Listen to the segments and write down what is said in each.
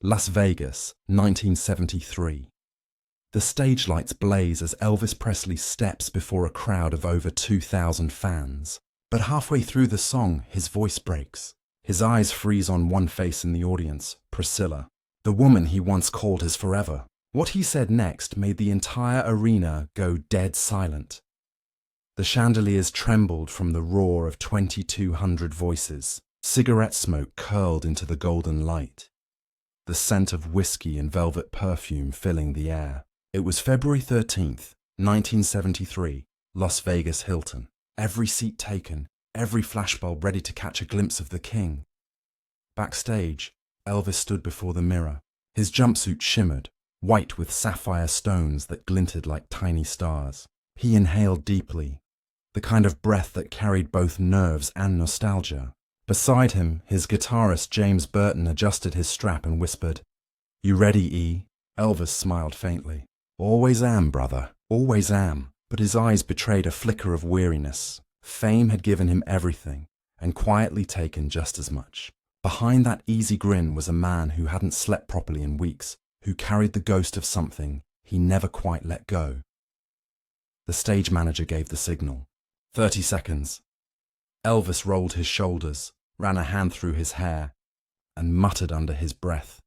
Las Vegas, 1973. The stage lights blaze as Elvis Presley steps before a crowd of over 2,000 fans. But halfway through the song, his voice breaks. His eyes freeze on one face in the audience, Priscilla, the woman he once called his forever. What he said next made the entire arena go dead silent. The chandeliers trembled from the roar of 2,200 voices. Cigarette smoke curled into the golden light, the scent of whiskey and velvet perfume filling the air. It was February 13th, 1973, Las Vegas Hilton. Every seat taken, every flashbulb ready to catch a glimpse of the king. Backstage, Elvis stood before the mirror. His jumpsuit shimmered, white with sapphire stones that glinted like tiny stars. He inhaled deeply, the kind of breath that carried both nerves and nostalgia. Beside him, his guitarist James Burton adjusted his strap and whispered, "You ready, E?" Elvis smiled faintly. "Always am, brother, always am." But his eyes betrayed a flicker of weariness. Fame had given him everything, and quietly taken just as much. Behind that easy grin was a man who hadn't slept properly in weeks, who carried the ghost of something he never quite let go. The stage manager gave the signal. 30 seconds. Elvis rolled his shoulders, ran a hand through his hair, and muttered under his breath,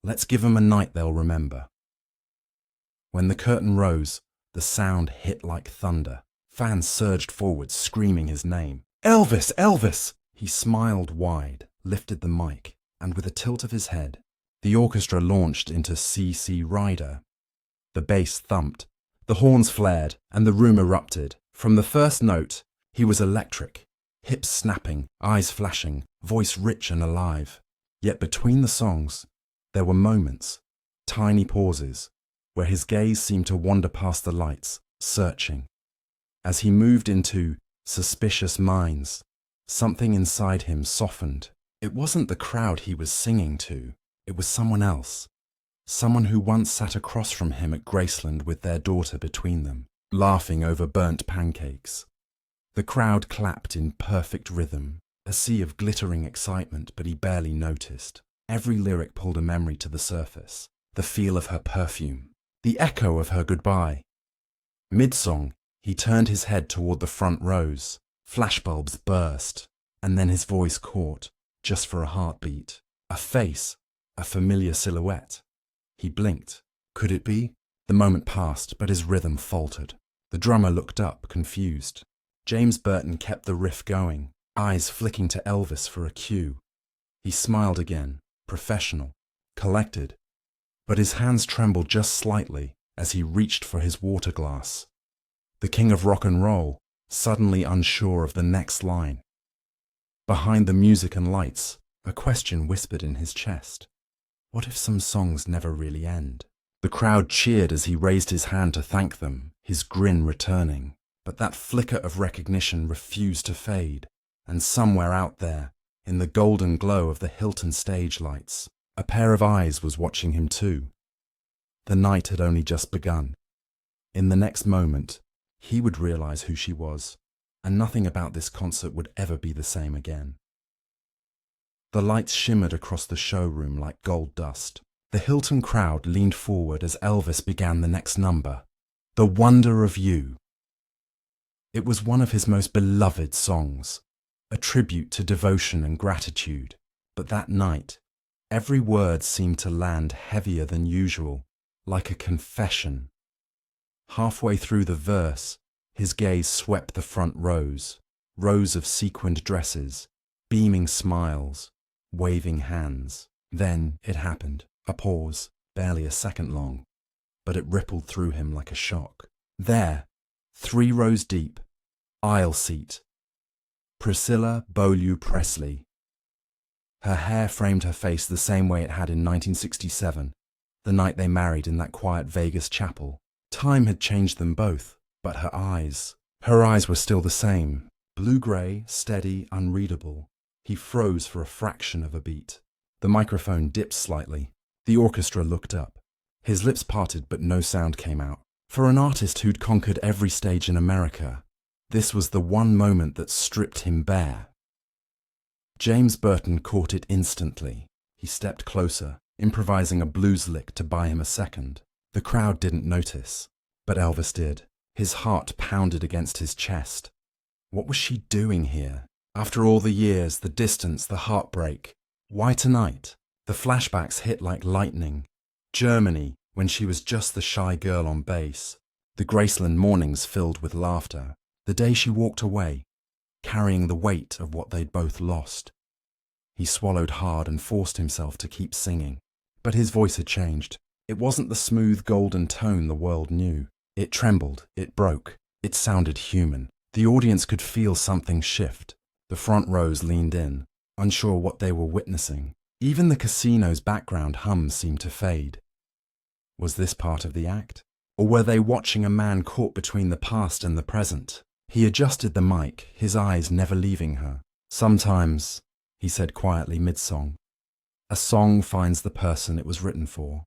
"Let's give 'em a night they'll remember." When the curtain rose, the sound hit like thunder. Fans surged forward, screaming his name. "Elvis! Elvis!" He smiled wide, lifted the mic, and with a tilt of his head, the orchestra launched into C.C. Rider. The bass thumped, the horns flared, and the room erupted. From the first note, he was electric. Hips snapping, eyes flashing, voice rich and alive. Yet between the songs, there were moments, tiny pauses, where his gaze seemed to wander past the lights, searching. As he moved into Suspicious Minds, something inside him softened. It wasn't the crowd he was singing to, it was someone else. Someone who once sat across from him at Graceland with their daughter between them, laughing over burnt pancakes. The crowd clapped in perfect rhythm, a sea of glittering excitement, but he barely noticed. Every lyric pulled a memory to the surface. The feel of her perfume, the echo of her goodbye. Mid-song, he turned his head toward the front rows. Flashbulbs burst, and then his voice caught, just for a heartbeat. A face, a familiar silhouette. He blinked. Could it be? The moment passed, but his rhythm faltered. The drummer looked up, confused. James Burton kept the riff going, eyes flicking to Elvis for a cue. He smiled again, professional, collected, but his hands trembled just slightly as he reached for his water glass. The king of rock and roll, suddenly unsure of the next line. Behind the music and lights, a question whispered in his chest. What if some songs never really end? The crowd cheered as he raised his hand to thank them, his grin returning. But that flicker of recognition refused to fade, and somewhere out there, in the golden glow of the Hilton stage lights, a pair of eyes was watching him too. The night had only just begun. In the next moment, he would realize who she was, and nothing about this concert would ever be the same again. The lights shimmered across the showroom like gold dust. The Hilton crowd leaned forward as Elvis began the next number, "The Wonder of You." It was one of his most beloved songs, a tribute to devotion and gratitude. But that night, every word seemed to land heavier than usual, like a confession. Halfway through the verse, his gaze swept the front rows, rows of sequined dresses, beaming smiles, waving hands. Then it happened, a pause, barely a second long, but it rippled through him like a shock. There, 3 rows deep, aisle seat, Priscilla Presley. Her hair framed her face the same way it had in 1967, the night they married in that quiet Vegas chapel. Time had changed them both, but her eyes were still the same, blue-grey, steady, unreadable. He froze for a fraction of a beat. The microphone dipped slightly. The orchestra looked up. His lips parted, but no sound came out. For an artist who'd conquered every stage in America, this was the one moment that stripped him bare. James Burton caught it instantly. He stepped closer, improvising a blues lick to buy him a second. The crowd didn't notice, but Elvis did. His heart pounded against his chest. What was she doing here? After all the years, the distance, the heartbreak. Why tonight? The flashbacks hit like lightning. Germany, when she was just the shy girl on bass. The Graceland mornings filled with laughter. The day she walked away, carrying the weight of what they'd both lost. He swallowed hard and forced himself to keep singing. But his voice had changed. It wasn't the smooth golden tone the world knew. It trembled, it broke, it sounded human. The audience could feel something shift. The front rows leaned in, unsure what they were witnessing. Even the casino's background hum seemed to fade. Was this part of the act? Or were they watching a man caught between the past and the present? He adjusted the mic, his eyes never leaving her. Sometimes, he said quietly mid-song, a song finds the person it was written for.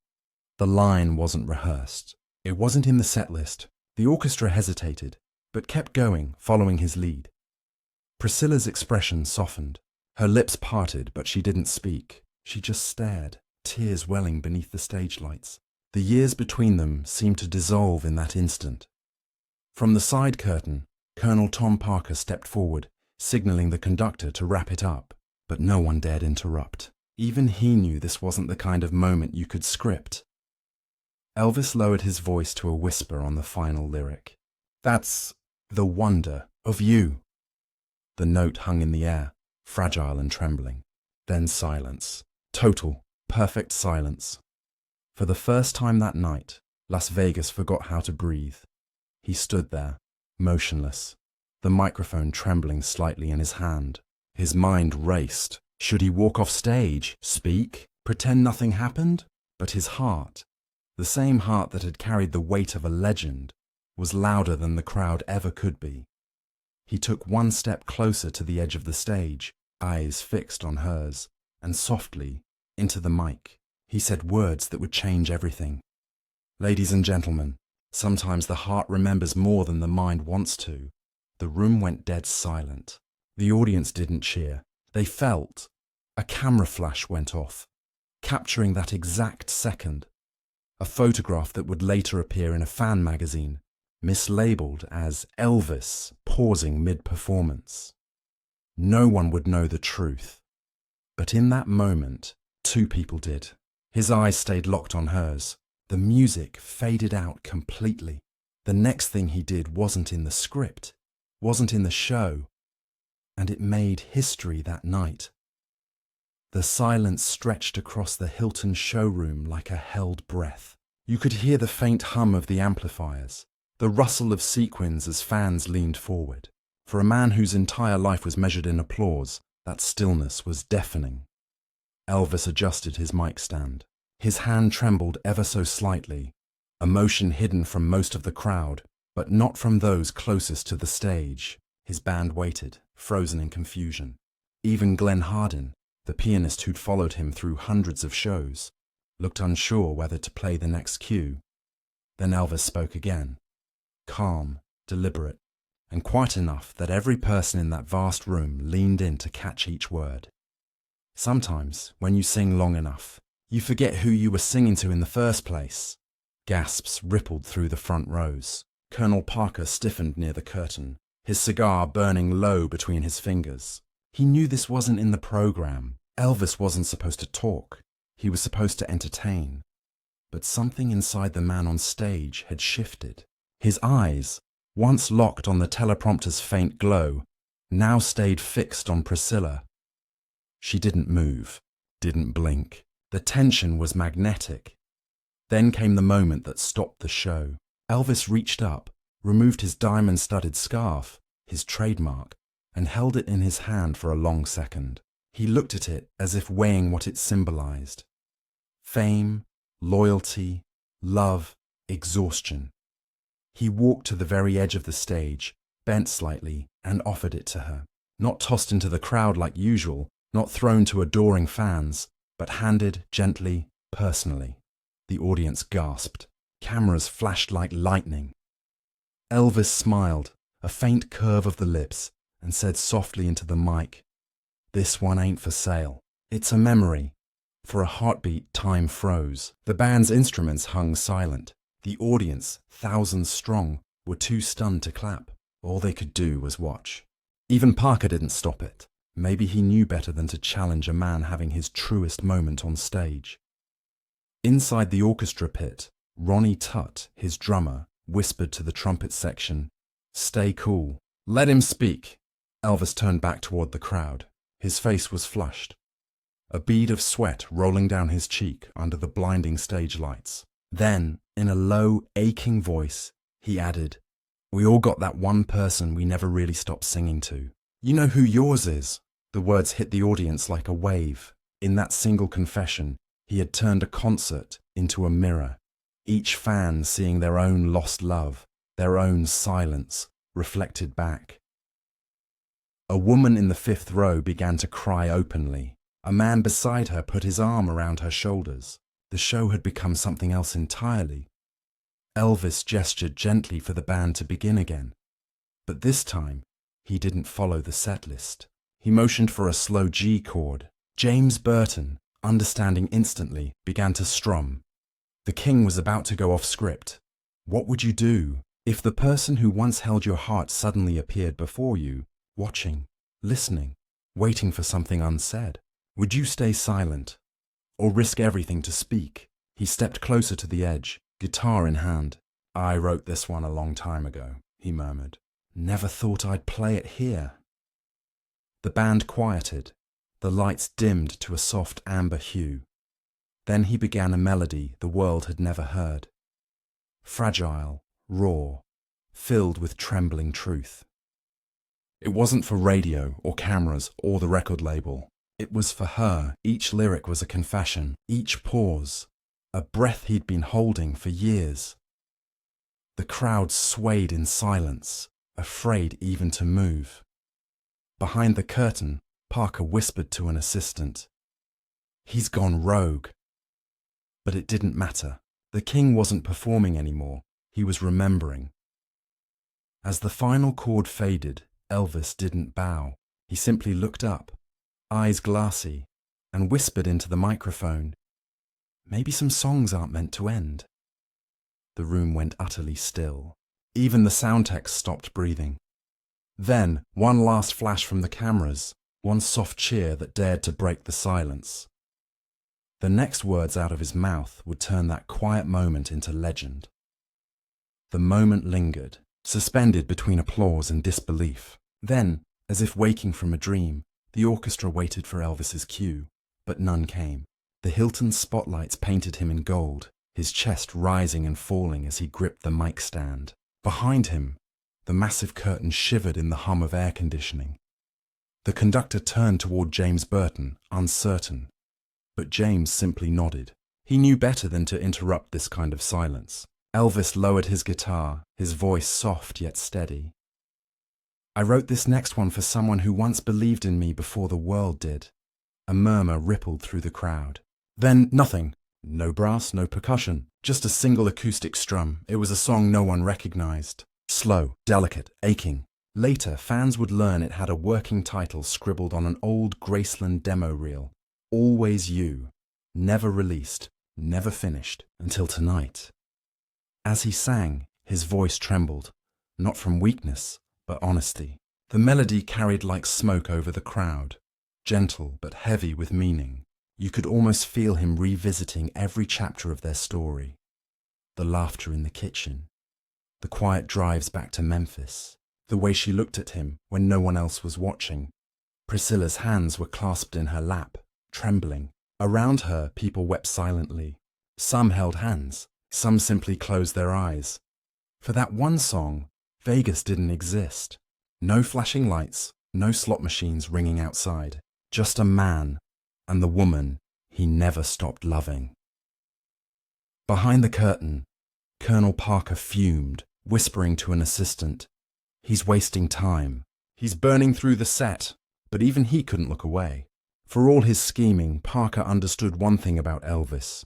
The line wasn't rehearsed. It wasn't in the set list. The orchestra hesitated, but kept going, following his lead. Priscilla's expression softened. Her lips parted, but she didn't speak. She just stared, tears welling beneath the stage lights. The years between them seemed to dissolve in that instant. From the side curtain, Colonel Tom Parker stepped forward, signaling the conductor to wrap it up, but no one dared interrupt. Even he knew this wasn't the kind of moment you could script. Elvis lowered his voice to a whisper on the final lyric. That's the wonder of you. The note hung in the air, fragile and trembling. Then silence. Total, perfect silence. For the first time that night, Las Vegas forgot how to breathe. He stood there, motionless, the microphone trembling slightly in his hand. His mind raced. Should he walk off stage, speak, pretend nothing happened? But his heart, the same heart that had carried the weight of a legend, was louder than the crowd ever could be. He took one step closer to the edge of the stage, eyes fixed on hers, and softly, into the mic, he said words that would change everything. Ladies and gentlemen, sometimes the heart remembers more than the mind wants to. The room went dead silent. The audience didn't cheer. They felt. A camera flash went off, capturing that exact second. A photograph that would later appear in a fan magazine, mislabeled as Elvis pausing mid-performance. No one would know the truth. But in that moment, two people did. His eyes stayed locked on hers. The music faded out completely. The next thing he did wasn't in the script, wasn't in the show, and it made history that night. The silence stretched across the Hilton showroom like a held breath. You could hear the faint hum of the amplifiers, the rustle of sequins as fans leaned forward. For a man whose entire life was measured in applause, that stillness was deafening. Elvis adjusted his mic stand. His hand trembled ever so slightly, a motion hidden from most of the crowd, but not from those closest to the stage. His band waited, frozen in confusion. Even Glenn Hardin, the pianist who'd followed him through hundreds of shows, looked unsure whether to play the next cue. Then Elvis spoke again, calm, deliberate, and quiet enough that every person in that vast room leaned in to catch each word. Sometimes, when you sing long enough, you forget who you were singing to in the first place. Gasps rippled through the front rows. Colonel Parker stiffened near the curtain, his cigar burning low between his fingers. He knew this wasn't in the program. Elvis wasn't supposed to talk. He was supposed to entertain. But something inside the man on stage had shifted. His eyes, once locked on the teleprompter's faint glow, now stayed fixed on Priscilla. She didn't move, didn't blink. The tension was magnetic. Then came the moment that stopped the show. Elvis reached up, removed his diamond-studded scarf, his trademark, and held it in his hand for a long second. He looked at it as if weighing what it symbolized. Fame, loyalty, love, exhaustion. He walked to the very edge of the stage, bent slightly, and offered it to her. Not tossed into the crowd like usual, not thrown to adoring fans, but handed gently, personally. The audience gasped. Cameras flashed like lightning. Elvis smiled, a faint curve of the lips, and said softly into the mic, "This one ain't for sale. It's a memory. For a heartbeat, time froze. The band's instruments hung silent. The audience, thousands strong, were too stunned to clap. All they could do was watch. Even Parker didn't stop it. Maybe he knew better than to challenge a man having his truest moment on stage. Inside the orchestra pit, Ronnie Tutt, his drummer, whispered to the trumpet section, "Stay cool. Let him speak." Elvis turned back toward the crowd. His face was flushed, a bead of sweat rolling down his cheek under the blinding stage lights. Then, in a low, aching voice, he added, "We all got that one person we never really stopped singing to. You know who yours is." The words hit the audience like a wave. In that single confession, he had turned a concert into a mirror, each fan seeing their own lost love, their own silence, reflected back. A woman in the fifth row began to cry openly. A man beside her put his arm around her shoulders. The show had become something else entirely. Elvis gestured gently for the band to begin again. But this time, he didn't follow the set list. He motioned for a slow G chord. James Burton, understanding instantly, began to strum. The king was about to go off script. What would you do if the person who once held your heart suddenly appeared before you, watching, listening, waiting for something unsaid? Would you stay silent, or risk everything to speak? He stepped closer to the edge, guitar in hand. "I wrote this one a long time ago," he murmured. "Never thought I'd play it here." The band quieted. The lights dimmed to a soft amber hue. Then he began a melody the world had never heard. Fragile, raw, filled with trembling truth. It wasn't for radio or cameras or the record label. It was for her. Each lyric was a confession, each pause, a breath he'd been holding for years. The crowd swayed in silence, afraid even to move. Behind the curtain, Parker whispered to an assistant, "He's gone rogue." But it didn't matter. The king wasn't performing anymore. He was remembering. As the final chord faded, Elvis didn't bow. He simply looked up, eyes glassy, and whispered into the microphone, "Maybe some songs aren't meant to end." The room went utterly still. Even the sound techs stopped breathing. Then, one last flash from the cameras, one soft cheer that dared to break the silence. The next words out of his mouth would turn that quiet moment into legend. The moment lingered, suspended between applause and disbelief. Then, as if waking from a dream, the orchestra waited for Elvis's cue, but none came. The Hilton spotlights painted him in gold, his chest rising and falling as he gripped the mic stand. Behind him, the massive curtain shivered in the hum of air conditioning. The conductor turned toward James Burton, uncertain, but James simply nodded. He knew better than to interrupt this kind of silence. Elvis lowered his guitar, his voice soft yet steady. "I wrote this next one for someone who once believed in me before the world did." A murmur rippled through the crowd. Then nothing. No brass, no percussion, just a single acoustic strum. It was a song no one recognized. Slow, delicate, aching. Later, fans would learn it had a working title scribbled on an old Graceland demo reel. "Always You." Never released, never finished, until tonight. As he sang, his voice trembled, not from weakness, but honesty. The melody carried like smoke over the crowd, gentle but heavy with meaning. You could almost feel him revisiting every chapter of their story. The laughter in the kitchen, the quiet drives back to Memphis, the way she looked at him when no one else was watching. Priscilla's hands were clasped in her lap, trembling. Around her, people wept silently. Some held hands, some simply closed their eyes. For that one song, Vegas didn't exist. No flashing lights, no slot machines ringing outside. Just a man and the woman he never stopped loving. Behind the curtain, Colonel Parker fumed, whispering to an assistant, "He's wasting time. He's burning through the set." But even he couldn't look away. For all his scheming, Parker understood one thing about Elvis.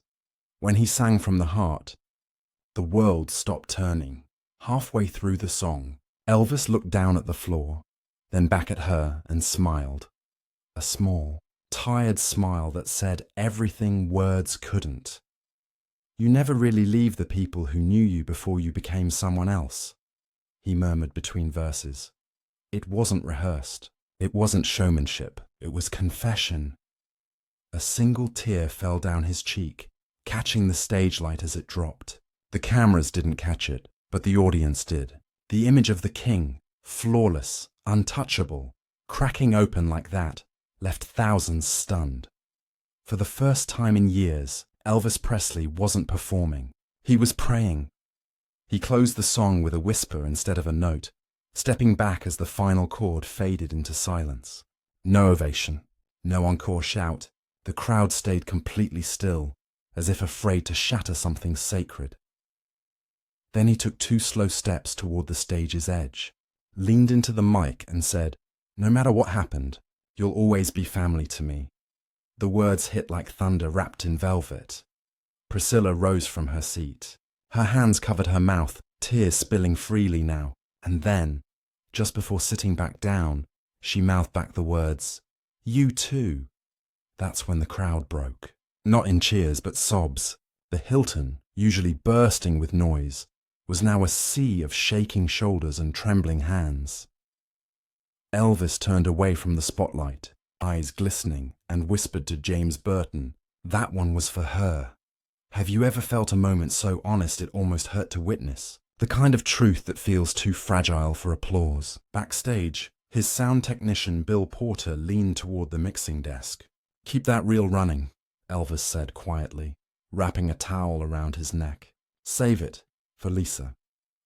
When he sang from the heart, the world stopped turning. Halfway through the song, Elvis looked down at the floor, then back at her and smiled. A small, tired smile that said everything words couldn't. "You never really leave the people who knew you before you became someone else," he murmured between verses. It wasn't rehearsed. It wasn't showmanship. It was confession. A single tear fell down his cheek, catching the stage light as it dropped. The cameras didn't catch it, but the audience did. The image of the king, flawless, untouchable, cracking open like that, left thousands stunned. For the first time in years, Elvis Presley wasn't performing. He was praying. He closed the song with a whisper instead of a note, stepping back as the final chord faded into silence. No ovation, no encore shout. The crowd stayed completely still, as if afraid to shatter something sacred. Then he took 2 slow steps toward the stage's edge, leaned into the mic and said, "No matter what happened, you'll always be family to me." The words hit like thunder wrapped in velvet. Priscilla rose from her seat. Her hands covered her mouth, tears spilling freely now. And then, just before sitting back down, she mouthed back the words, "You too." That's when the crowd broke. Not in cheers, but sobs. The Hilton, usually bursting with noise, was now a sea of shaking shoulders and trembling hands. Elvis turned away from the spotlight, eyes glistening, and whispered to James Burton, "That one was for her." Have you ever felt a moment so honest it almost hurt to witness? The kind of truth that feels too fragile for applause. Backstage, his sound technician Bill Porter leaned toward the mixing desk. "Keep that reel running," Elvis said quietly, wrapping a towel around his neck. "Save it for Lisa."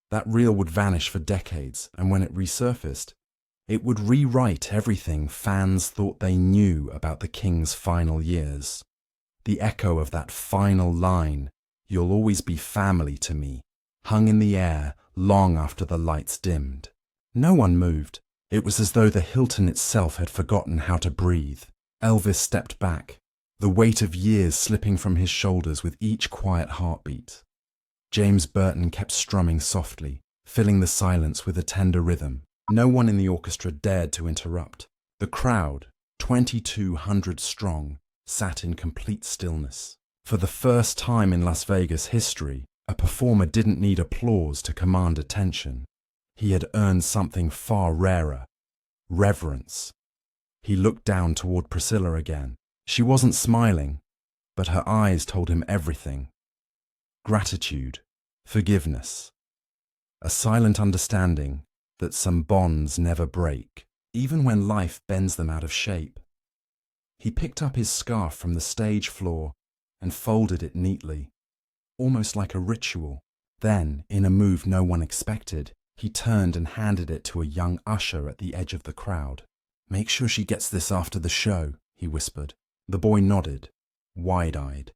That reel would vanish for decades, and when it resurfaced, it would rewrite everything fans thought they knew about the King's final years. The echo of that final line, "You'll always be family to me," hung in the air long after the lights dimmed. No one moved. It was as though the Hilton itself had forgotten how to breathe. Elvis stepped back, the weight of years slipping from his shoulders with each quiet heartbeat. James Burton kept strumming softly, filling the silence with a tender rhythm. No one in the orchestra dared to interrupt. The crowd, 2,200 strong, sat in complete stillness. For the first time in Las Vegas history, a performer didn't need applause to command attention. He had earned something far rarer: reverence. He looked down toward Priscilla again. She wasn't smiling, but her eyes told him everything. Gratitude, forgiveness, a silent understanding that some bonds never break, even when life bends them out of shape. He picked up his scarf from the stage floor and folded it neatly, almost like a ritual. Then, in a move no one expected, he turned and handed it to a young usher at the edge of the crowd. "Make sure she gets this after the show," he whispered. The boy nodded, wide-eyed.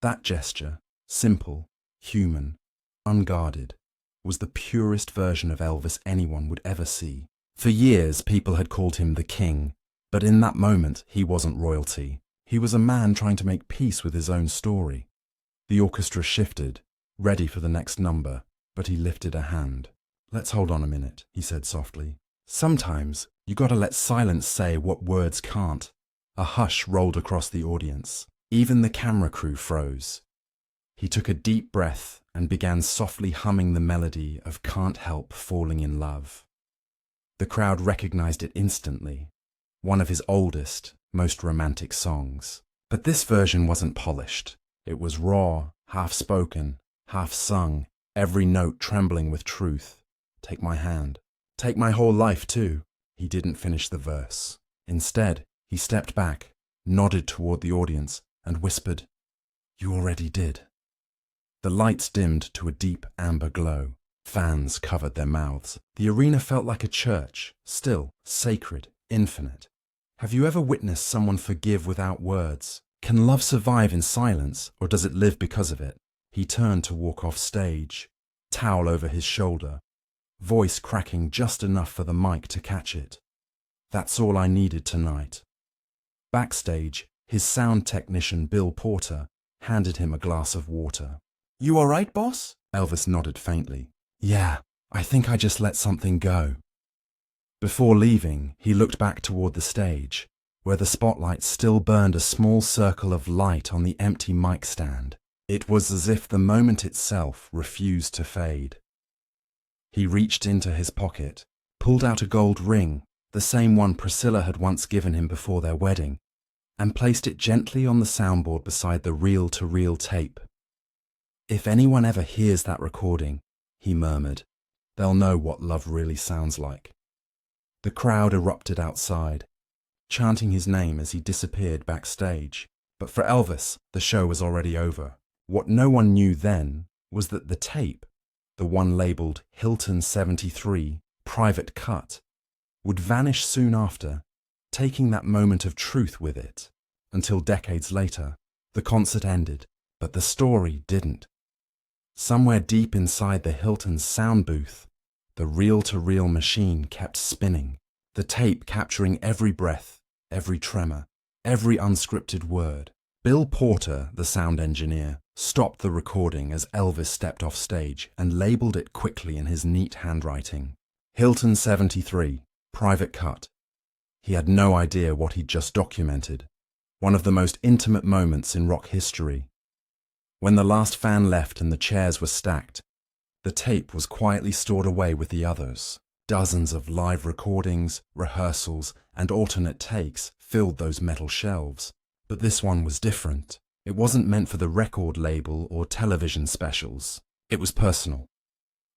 That gesture, simple, human, unguarded, was the purest version of Elvis anyone would ever see. For years, people had called him the King, but in that moment, he wasn't royalty. He was a man trying to make peace with his own story. The orchestra shifted, ready for the next number, but he lifted a hand. "Let's hold on a minute," he said softly. "Sometimes, you gotta let silence say what words can't." A hush rolled across the audience. Even the camera crew froze. He took a deep breath and began softly humming the melody of "Can't Help Falling in Love." The crowd recognized it instantly, one of his oldest, most romantic songs. But this version wasn't polished. It was raw, half-spoken, half-sung, every note trembling with truth. "Take my hand. Take my whole life too." He didn't finish the verse. Instead, he stepped back, nodded toward the audience, and whispered, "You already did." The lights dimmed to a deep amber glow. Fans covered their mouths. The arena felt like a church, still, sacred, infinite. Have you ever witnessed someone forgive without words? Can love survive in silence, or does it live because of it? He turned to walk off stage, towel over his shoulder, voice cracking just enough for the mic to catch it. "That's all I needed tonight." Backstage, his sound technician Bill Porter handed him a glass of water. "You all right, boss?" Elvis nodded faintly. "Yeah, I think I just let something go." Before leaving, he looked back toward the stage, where the spotlight still burned a small circle of light on the empty mic stand. It was as if the moment itself refused to fade. He reached into his pocket, pulled out a gold ring, the same one Priscilla had once given him before their wedding, and placed it gently on the soundboard beside the reel-to-reel tape. "If anyone ever hears that recording," he murmured, "they'll know what love really sounds like." The crowd erupted outside, chanting his name as he disappeared backstage. But for Elvis, the show was already over. What no one knew then was that the tape, the one labelled Hilton 73, Private Cut, would vanish soon after, taking that moment of truth with it, until decades later, the concert ended, but the story didn't. Somewhere deep inside the Hilton's sound booth, the reel-to-reel machine kept spinning, the tape capturing every breath, every tremor, every unscripted word. Bill Porter, the sound engineer, stopped the recording as Elvis stepped off stage and labelled it quickly in his neat handwriting. Hilton 73, Private Cut. He had no idea what he'd just documented, one of the most intimate moments in rock history. When the last fan left and the chairs were stacked, the tape was quietly stored away with the others. Dozens of live recordings, rehearsals, and alternate takes filled those metal shelves. But this one was different. It wasn't meant for the record label or television specials. It was personal.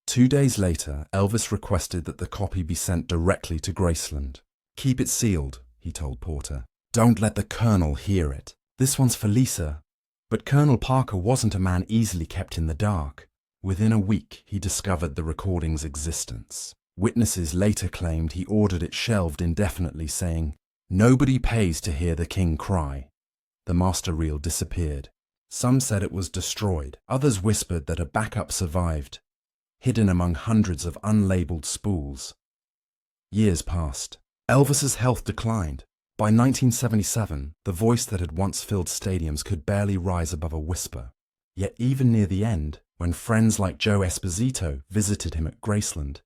2 days later, Elvis requested that the copy be sent directly to Graceland. "Keep it sealed," he told Porter. "Don't let the Colonel hear it. This one's for Lisa." But Colonel Parker wasn't a man easily kept in the dark. Within a week, he discovered the recording's existence. Witnesses later claimed he ordered it shelved indefinitely, saying, "Nobody pays to hear the king cry." The master reel disappeared. Some said it was destroyed. Others whispered that a backup survived, hidden among hundreds of unlabeled spools. Years passed. Elvis's health declined. By 1977, the voice that had once filled stadiums could barely rise above a whisper. Yet even near the end, when friends like Joe Esposito visited him at Graceland,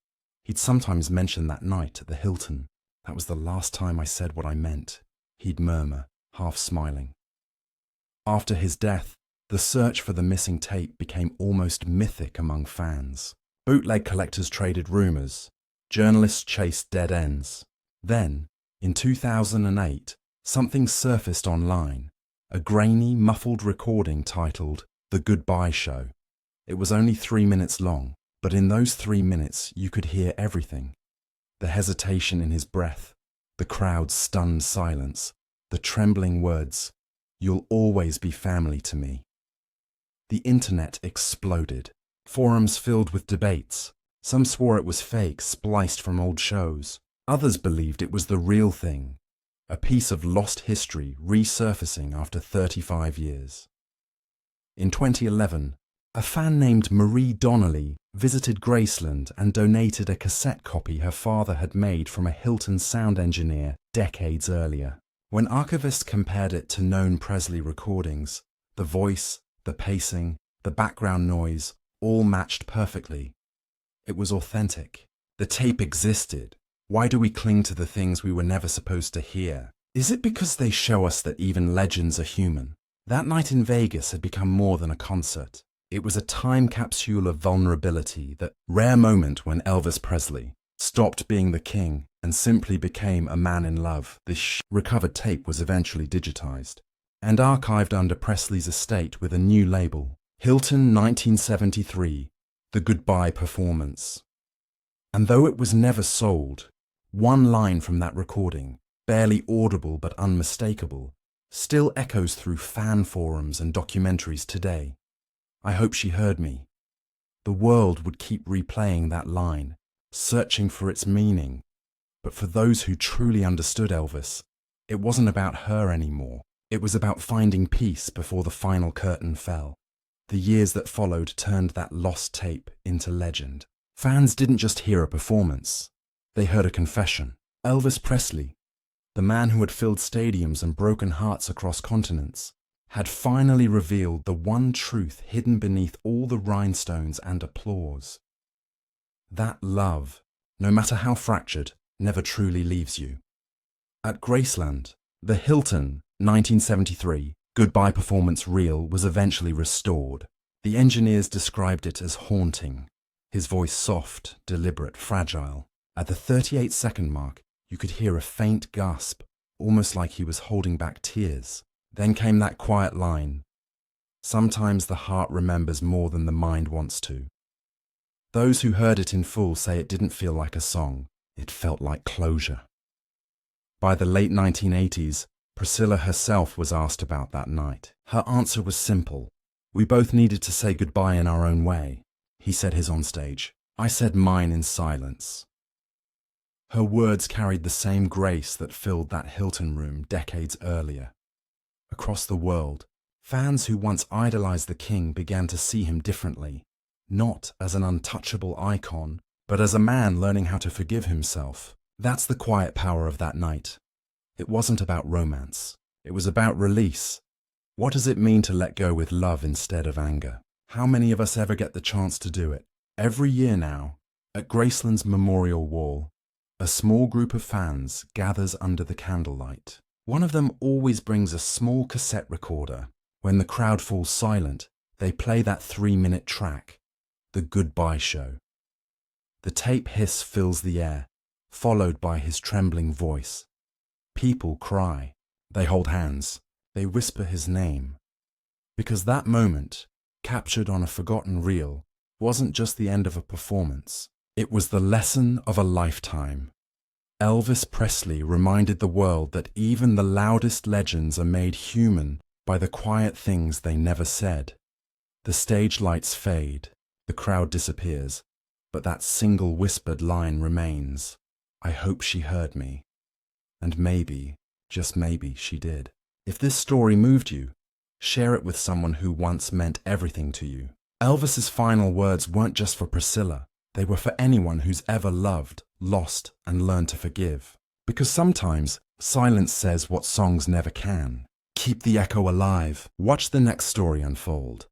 he'd sometimes mention that night at the Hilton. "That was the last time I said what I meant," he'd murmur, half smiling. After his death, the search for the missing tape became almost mythic among fans. Bootleg collectors traded rumors. Journalists chased dead ends. Then, in 2008, something surfaced online, a grainy, muffled recording titled The Goodbye Show. It was only 3 minutes long, but in those 3 minutes you could hear everything. The hesitation in his breath, the crowd's stunned silence, the trembling words, "You'll always be family to me." The internet exploded. Forums filled with debates. Some swore it was fake, spliced from old shows. Others believed it was the real thing, a piece of lost history resurfacing after 35 years. In 2011, a fan named Marie Donnelly visited Graceland and donated a cassette copy her father had made from a Hilton sound engineer decades earlier. When archivists compared it to known Presley recordings, the voice, the pacing, the background noise all matched perfectly. It was authentic. The tape existed. Why do we cling to the things we were never supposed to hear? Is it because they show us that even legends are human? That night in Vegas had become more than a concert. It was a time capsule of vulnerability, that rare moment when Elvis Presley stopped being the king and simply became a man in love. This recovered tape was eventually digitized and archived under Presley's estate with a new label, Hilton 1973, The Goodbye Performance. And though it was never sold, one line from that recording, barely audible but unmistakable, still echoes through fan forums and documentaries today. "I hope she heard me." The world would keep replaying that line, searching for its meaning. But for those who truly understood Elvis, it wasn't about her anymore. It was about finding peace before the final curtain fell. The years that followed turned that lost tape into legend. Fans didn't just hear a performance. They heard a confession. Elvis Presley, the man who had filled stadiums and broken hearts across continents, had finally revealed the one truth hidden beneath all the rhinestones and applause. That love, no matter how fractured, never truly leaves you. At Graceland, The Hilton, 1973, goodbye performance reel was eventually restored. The engineers described it as haunting. His voice soft, deliberate, fragile. At the 38-second mark, you could hear a faint gasp, almost like he was holding back tears. Then came that quiet line, "Sometimes the heart remembers more than the mind wants to." Those who heard it in full say it didn't feel like a song, it felt like closure. By the late 1980s, Priscilla herself was asked about that night. Her answer was simple. "We both needed to say goodbye in our own way." He said his on stage. I said mine in silence. Her words carried the same grace that filled that Hilton room decades earlier. Across the world, fans who once idolized the king began to see him differently, not as an untouchable icon, but as a man learning how to forgive himself. That's the quiet power of that night. It wasn't about romance. It was about release. What does it mean to let go with love instead of anger? How many of us ever get the chance to do it? Every year now, at Graceland's memorial wall, a small group of fans gathers under the candlelight. One of them always brings a small cassette recorder. When the crowd falls silent, they play that 3-minute track, the goodbye show. The tape hiss fills the air, followed by his trembling voice. People cry. They hold hands. They whisper his name. Because that moment, captured on a forgotten reel, wasn't just the end of a performance. It was the lesson of a lifetime. Elvis Presley reminded the world that even the loudest legends are made human by the quiet things they never said. The stage lights fade, the crowd disappears, but that single whispered line remains. I hope she heard me. And maybe, just maybe, she did. If this story moved you, share it with someone who once meant everything to you. Elvis's final words weren't just for Priscilla. They were for anyone who's ever loved, lost, and learned to forgive. Because sometimes silence says what songs never can. Keep the echo alive. Watch the next story unfold.